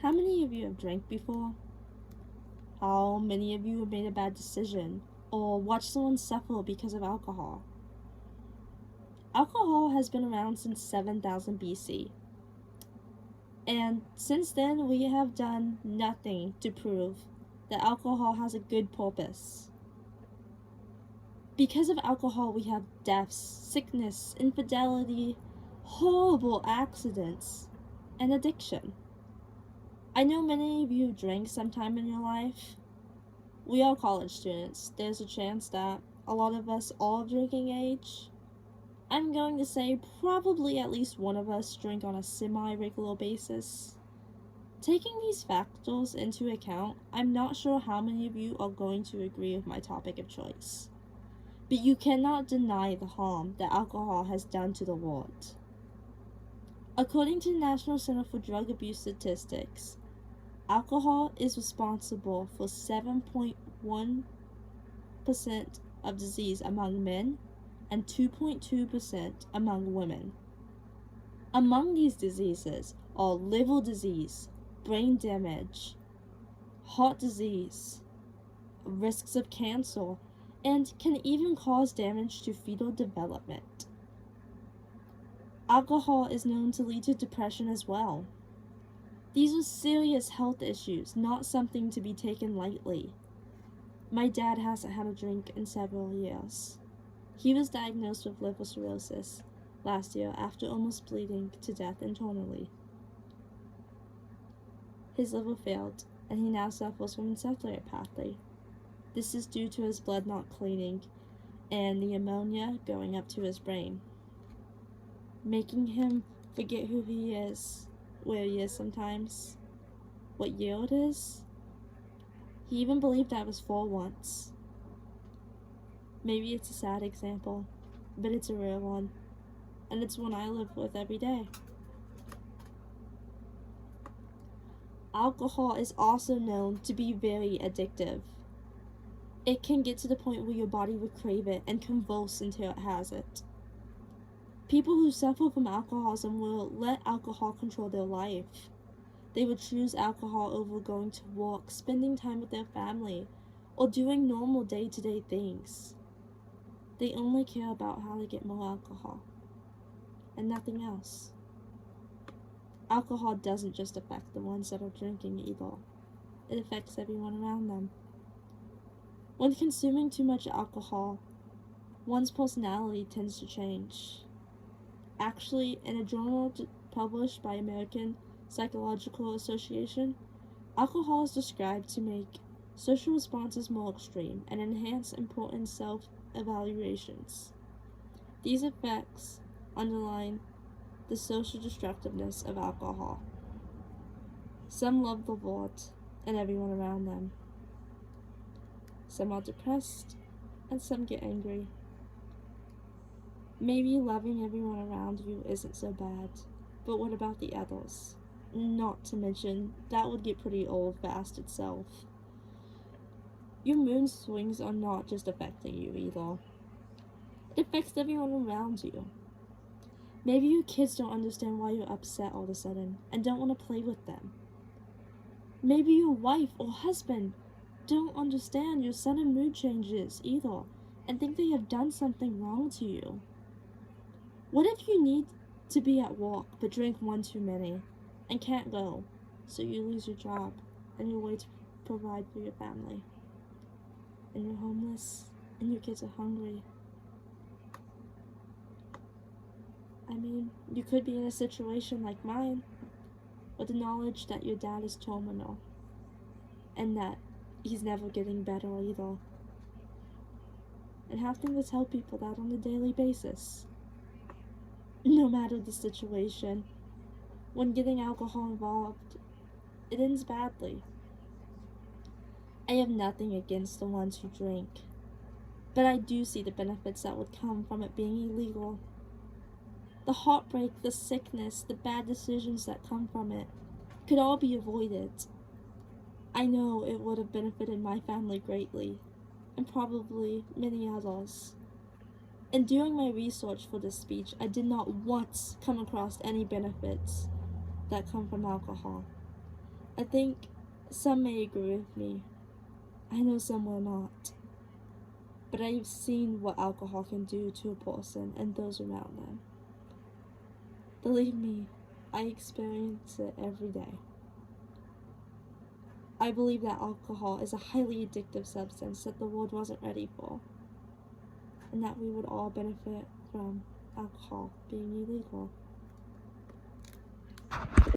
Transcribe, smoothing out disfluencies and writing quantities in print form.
How many of you have drank before? How many of you have made a bad decision or watched someone suffer because of alcohol? Alcohol has been around since 7000 BC. And since then, we have done nothing to prove that alcohol has a good purpose. Because of alcohol, we have deaths, sickness, infidelity, horrible accidents, and addiction. I know many of you drank sometime in your life. We are college students. There's a chance that a lot of us are of drinking age. I'm going to say probably at least one of us drink on a semi-regular basis. Taking these factors into account, I'm not sure how many of you are going to agree with my topic of choice. But you cannot deny the harm that alcohol has done to the world. According to the National Center for Drug Abuse Statistics, alcohol is responsible for 7.1% of disease among men and 2.2% among women. Among these diseases are liver disease, brain damage, heart disease, risks of cancer, and can even cause damage to fetal development. Alcohol is known to lead to depression as well. These are serious health issues, not something to be taken lightly. My dad hasn't had a drink in several years. He was diagnosed with liver cirrhosis last year after almost bleeding to death internally. His liver failed, and he now suffers from encephalopathy. This is due to his blood not cleaning and the ammonia going up to his brain, making him forget who he is, where he is sometimes, what year it is. He even believed I was 4 once. Maybe it's a sad example, but it's a real one, and it's one I live with every day. Alcohol is also known to be very addictive. It can get to the point where your body would crave it and convulse until it has it. People who suffer from alcoholism will let alcohol control their life. They would choose alcohol over going to work, spending time with their family, or doing normal day-to-day things. They only care about how to get more alcohol, and nothing else. Alcohol doesn't just affect the ones that are drinking either. It affects everyone around them. When consuming too much alcohol, one's personality tends to change. Actually, in a journal published by American Psychological Association, alcohol is described to make social responses more extreme and enhance important self-evaluations. These effects underline the social destructiveness of alcohol. Some love the world and everyone around them. Some are depressed, and some get angry. Maybe loving everyone around you isn't so bad, but what about the others? Not to mention, that would get pretty old fast itself. Your mood swings are not just affecting you either. It affects everyone around you. Maybe your kids don't understand why you're upset all of a sudden and don't want to play with them. Maybe your wife or husband don't understand your sudden mood changes either and think they have done something wrong to you. What if you need to be at work but drink one too many and can't go, so you lose your job and your way to provide for your family, and you're homeless and your kids are hungry? I mean, you could be in a situation like mine, with the knowledge that your dad is terminal and that he's never getting better either, and having to tell people that on a daily basis. No matter the situation, when getting alcohol involved, it ends badly. I have nothing against the ones who drink, but I do see the benefits that would come from it being illegal. The heartbreak, the sickness, the bad decisions that come from it could all be avoided. I know it would have benefited my family greatly, and probably many others. In doing my research for this speech, I did not once come across any benefits that come from alcohol. I think some may agree with me. I know some will not. But I've seen what alcohol can do to a person and those around them. Believe me, I experience it every day. I believe that alcohol is a highly addictive substance that the world wasn't ready for, and that we would all benefit from alcohol being illegal.